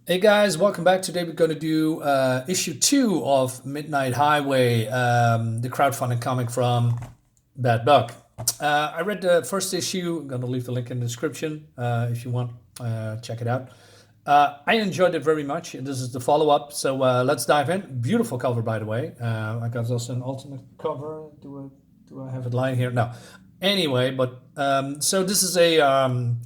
Hey guys, welcome back. Today we're going to do issue 2 of Midnight Highway, the crowdfunding comic from Bad Bug. I read the first issue. I'm going to leave the link in the description if you want. Check it out. I enjoyed it very much. This is the follow up, so let's dive in. Beautiful cover, by the way. I got also an alternate cover. Do I have it lying here? No. Anyway, but so this is a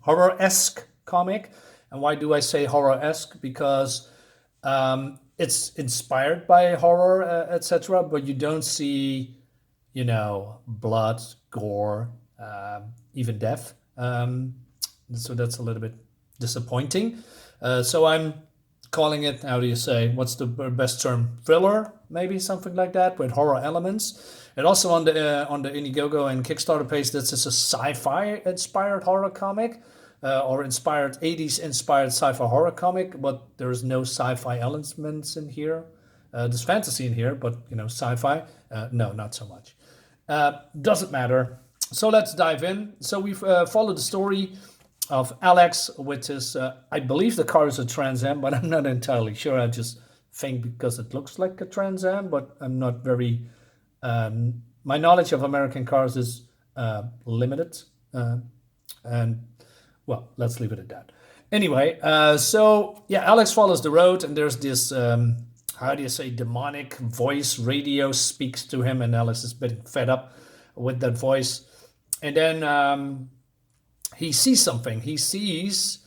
horror esque comic. And why do I say horror-esque? Because it's inspired by horror, etc., but you don't see, blood, gore, even death. So that's a little bit disappointing. So I'm calling it, how do you say, what's the best term? Thriller, maybe something like that, with horror elements. And also on the Indiegogo and Kickstarter page, this is a sci-fi inspired horror comic. Or inspired 80s inspired sci-fi horror comic, but there's no sci-fi elements in here. There's fantasy in here, but sci-fi, no, not so much. Doesn't matter. So let's dive in. So we've followed the story of Alex, which is, I believe the car is a Trans Am, but I'm not entirely sure. I just think because it looks like a Trans Am, but I'm not very. My knowledge of American cars is limited, and well, let's leave it at that. Anyway, Alex follows the road, and there's this, how do you say, demonic voice radio speaks to him, and Alex is a bit fed up with that voice. And then he sees something. He sees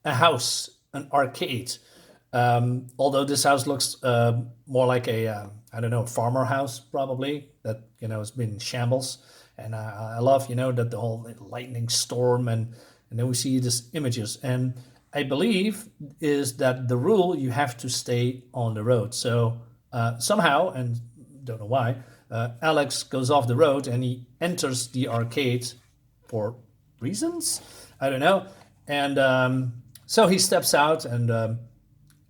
a house, an arcade. Although this house looks more like a, I don't know, farmer house, probably, that, has been in shambles. And I love, that the whole lightning storm and then we see these images. And I believe is that the rule, you have to stay on the road. So somehow, and don't know why, Alex goes off the road and he enters the arcade for reasons. I don't know. And so he steps out and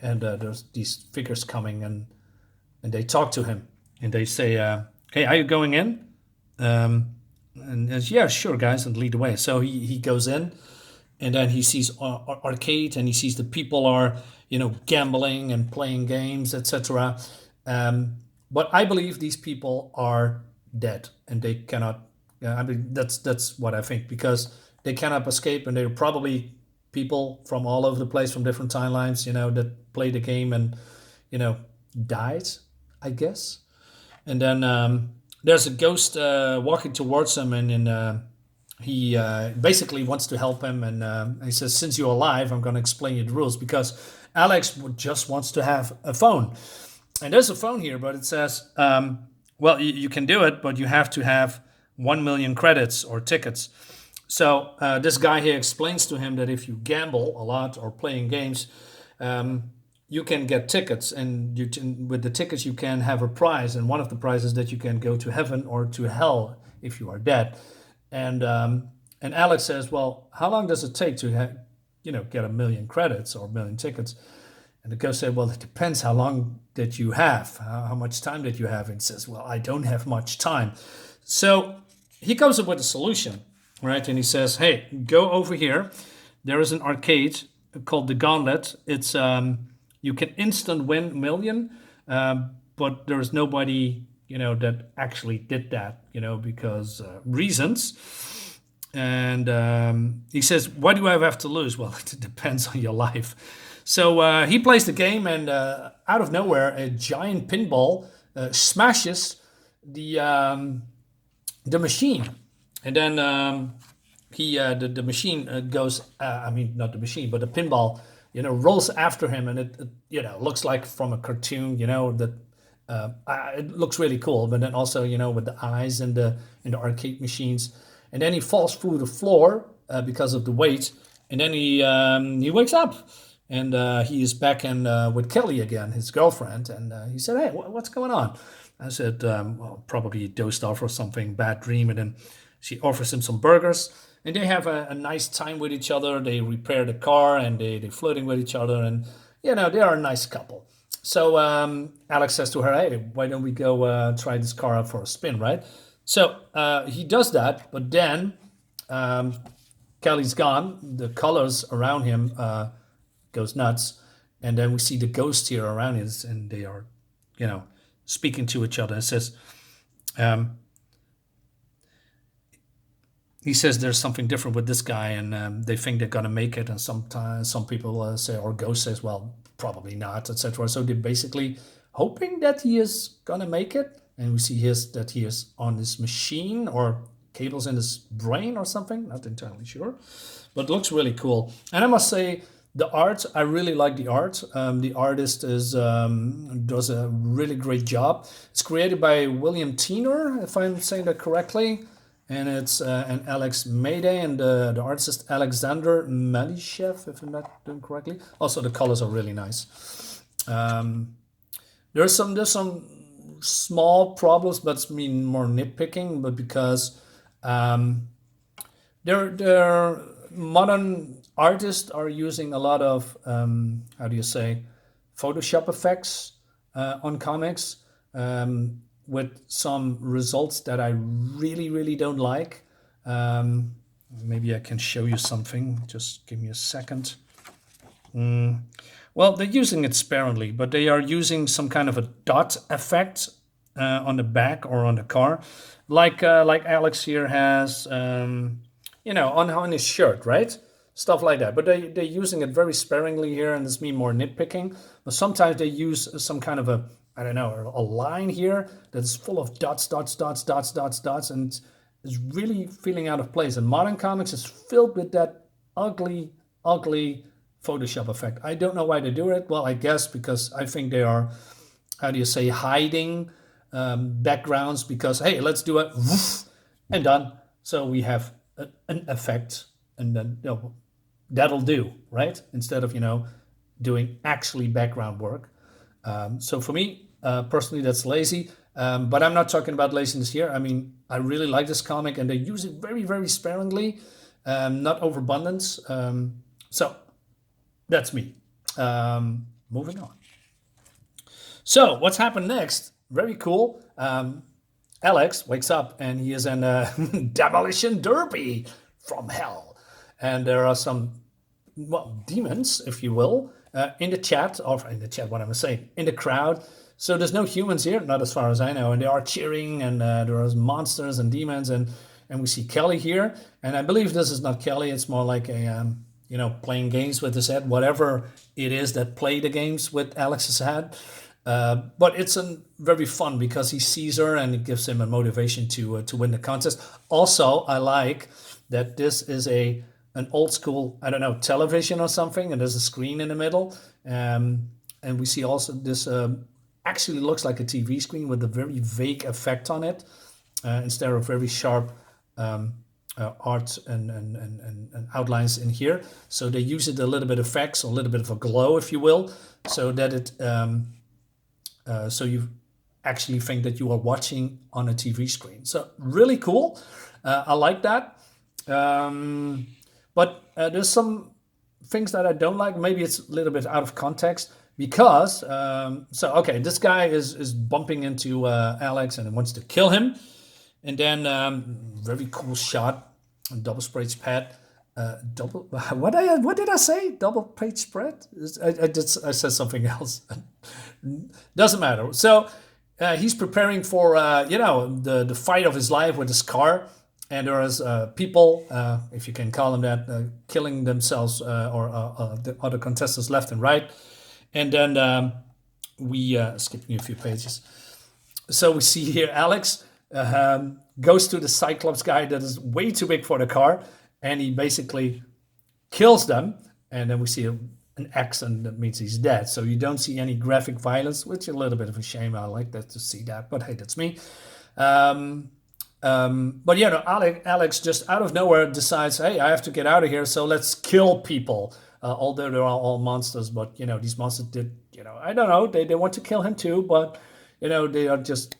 there's these figures coming and they talk to him. And they say, hey, are you going in? And yeah, sure, guys, and lead the way. So he goes in, and then he sees arcade, and he sees the people are, gambling and playing games, etc. But I believe these people are dead, and they cannot. I mean, that's what I think, because they cannot escape, and they're probably people from all over the place, from different timelines, that play the game and, died, I guess. And then there's a ghost walking towards him, and he basically wants to help him. And he says, since you're alive, I'm going to explain you the rules, because Alex just wants to have a phone. And there's a phone here, but it says, well, you can do it, but you have to have 1 million credits or tickets. So this guy here explains to him that if you gamble a lot or playing games, you can get tickets, and with the tickets you can have a prize, and one of the prizes that you can go to heaven or to hell if you are dead. And Alex says, well, how long does it take to get 1 million credits or 1 million tickets? And the ghost said, well, it depends how long that you have, how much time that you have. And he says, well, I don't have much time. So he comes up with a solution, right? And he says, hey, go over here. There is an arcade called the Gauntlet. It's you can instant win 1 million, but there's nobody, that actually did that, because reasons. And he says, what do I have to lose? Well, it depends on your life. So he plays the game, and out of nowhere, a giant pinball smashes the machine. And then the machine goes, I mean, not the machine, but the pinball, rolls after him, and it looks like from a cartoon, that it looks really cool. But then also, with the eyes in the arcade machines, and then he falls through the floor because of the weight, and then he wakes up, and he is back in with Kelly again, his girlfriend, and he said, "Hey, what's going on?" I said, "Well, probably dozed off or something, bad dream," and then she offers him some burgers. And they have a nice time with each other. They repair the car, and they're flirting with each other. And, they are a nice couple. So Alex says to her, hey, why don't we go try this car out for a spin, right? So he does that. But then Kelly's gone. The colors around him goes nuts. And then we see the ghost here around it, and they are, you know, speaking to each other. It says, um, he says there's something different with this guy, and they think they're gonna make it. And sometimes some people say, or Ghost says, well, probably not, etc. So they're basically hoping that he is gonna make it. And we see that he is on this machine or cables in his brain or something. Not entirely sure, but looks really cool. And I must say, the art, I really like the art. The artist does a really great job. It's created by William Tiener, if I'm saying that correctly. And it's an Alex Mayday, and the artist Alexander Malishev, if I'm not doing correctly. Also, the colors are really nice. There's some small problems, but it's mean more nitpicking. But because they're modern artists are using a lot of how do you say, Photoshop effects on comics. With some results that I really don't like. Maybe I can show you something. Just give me a second. Well, they're using it sparingly, but they are using some kind of a dot effect on the back or on the car, like Alex here has, on his shirt, right? Stuff like that. But they're using it very sparingly here, and this means more nitpicking. But sometimes they use some kind of a, I don't know, a line here that is full of dots, and is really feeling out of place. And modern comics is filled with that ugly Photoshop effect. I don't know why they do it. Well, I guess because I think they are, how do you say, hiding backgrounds, because, hey, let's do it, woof, and done. So we have an effect, and then that'll do, right? Instead of, doing actually background work. So for me, personally, that's lazy. But I'm not talking about laziness here. I mean, I really like this comic, and they use it very sparingly, not overabundance. So that's me. Moving on. So what's happened next? Very cool. Alex wakes up, and he is in a demolition derby from hell. And there are some, demons, if you will, in the chat, what am I saying? In the crowd. So there's no humans here, not as far as I know, and they are cheering, and there are monsters and demons, and we see Kelly here, and I believe this is not Kelly. It's more like a playing games with his head, whatever it is that play the games with Alex's head. But it's very fun because he sees her, and it gives him a motivation to win the contest. Also, I like that this is an old school, I don't know, television or something, and there's a screen in the middle, and we see also this. Actually looks like a TV screen with a very vague effect on it, instead of very sharp art and outlines in here. So they use it a little bit of effects, a little bit of a glow, if you will, so that it so you actually think that you are watching on a TV screen. So really cool. I like that. But there's some things that I don't like. Maybe it's a little bit out of context. Because, this guy is bumping into Alex and wants to kill him. And then, very cool shot, double sprayed spread. What did I say? Double page spread? I said something else. Doesn't matter. So he's preparing for, the fight of his life with his car. And there is people, if you can call them that, killing themselves or the other contestants left and right. And then we skipping a few pages. So we see here Alex goes to the Cyclops guy that is way too big for the car, and he basically kills them. And then we see an X, and that means he's dead. So you don't see any graphic violence, which is a little bit of a shame. I like that to see that, but hey, that's me. But Alex just out of nowhere decides, hey, I have to get out of here, so let's kill people. Although they're all monsters, but these monsters did, I don't know, they want to kill him too, but they are just,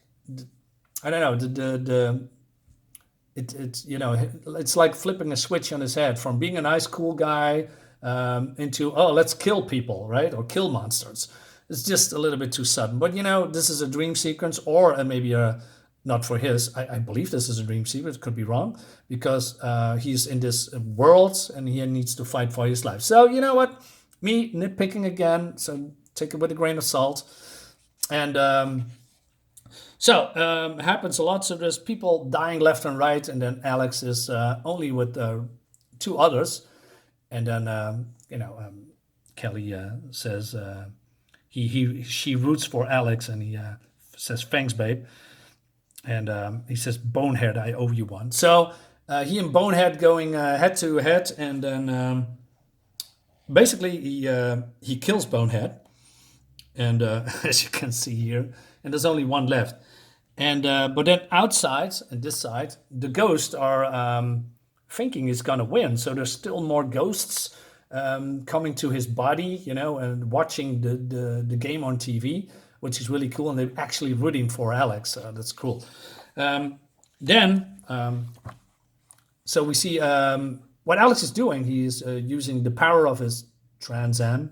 I don't know, it's like flipping a switch on his head from being a nice cool guy into, oh, let's kill people, right, or kill monsters. It's just a little bit too sudden. But this is a dream sequence, or maybe not for his. I believe this is a dream sequence. Could be wrong, because he's in this world and he needs to fight for his life. So you know what? Me nitpicking again, so take it with a grain of salt. And happens a lot. So there's people dying left and right, and then Alex is only with two others. And then Kelly says she roots for Alex, and he says thanks, babe. And he says, Bonehead, I owe you one. So he and Bonehead going head to head, and then basically he kills Bonehead, and as you can see here, and there's only one left. And but then outside and this side, the ghosts are thinking he's gonna win. So there's still more ghosts coming to his body, and watching the game on TV, which is really cool. And they're actually rooting for Alex. That's cool. So we see what Alex is doing. He's using the power of his Trans Am.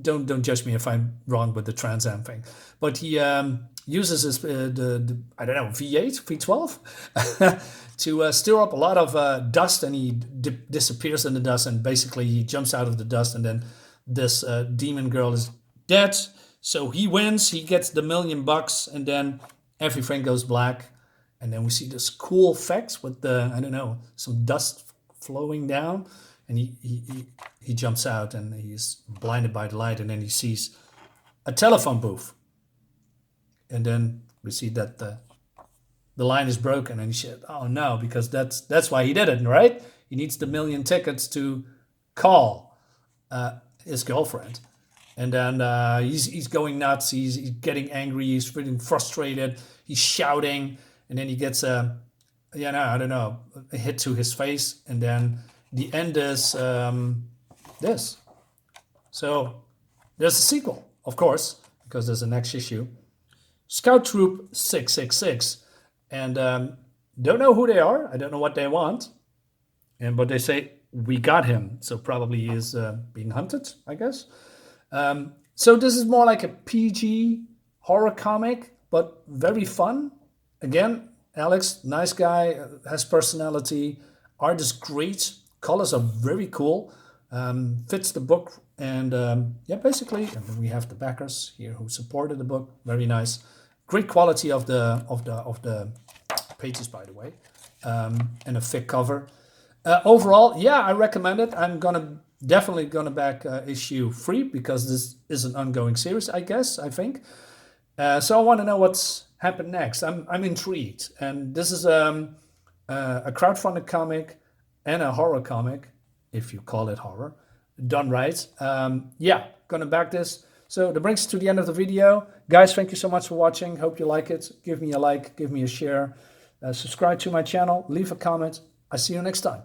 Don't judge me if I'm wrong with the Trans Am thing, but he uses his the I don't know, V8, V12 to stir up a lot of dust, and he disappears in the dust, and basically he jumps out of the dust, and then this demon girl is dead. So he wins. He gets the $1 million, and then everything goes black, and then we see this cool effects with the some dust flowing down, and he jumps out, and he's blinded by the light, and then he sees a telephone booth. And then we see that the line is broken, and he said, "Oh no," because that's why he did it, right? He needs the 1 million tickets to call his girlfriend, and then he's going nuts. He's getting angry. He's feeling frustrated. He's shouting, and then he gets a hit to his face, and then the end is this. So there's a sequel, of course, because there's a next issue. Scout Troop 666, and don't know who they are. I don't know what they want, but they say we got him. So probably he is being hunted, I guess. So this is more like a PG horror comic, but very fun. Again, Alex, nice guy, has personality. Art is great. Colors are very cool. Fits the book, and basically, and then we have the backers here who supported the book. Very nice, great quality of the pages, by the way, and a thick cover. Overall, I recommend it. I'm definitely gonna back issue 3 because this is an ongoing series. I think. So I want to know what's happened next. I'm intrigued, and this is a crowdfunded comic and a horror comic, if you call it horror, done right. Gonna back this. So that brings us to the end of the video. Guys, thank you so much for watching. Hope you like it. Give me a like, give me a share. Subscribe to my channel, leave a comment. I see you next time.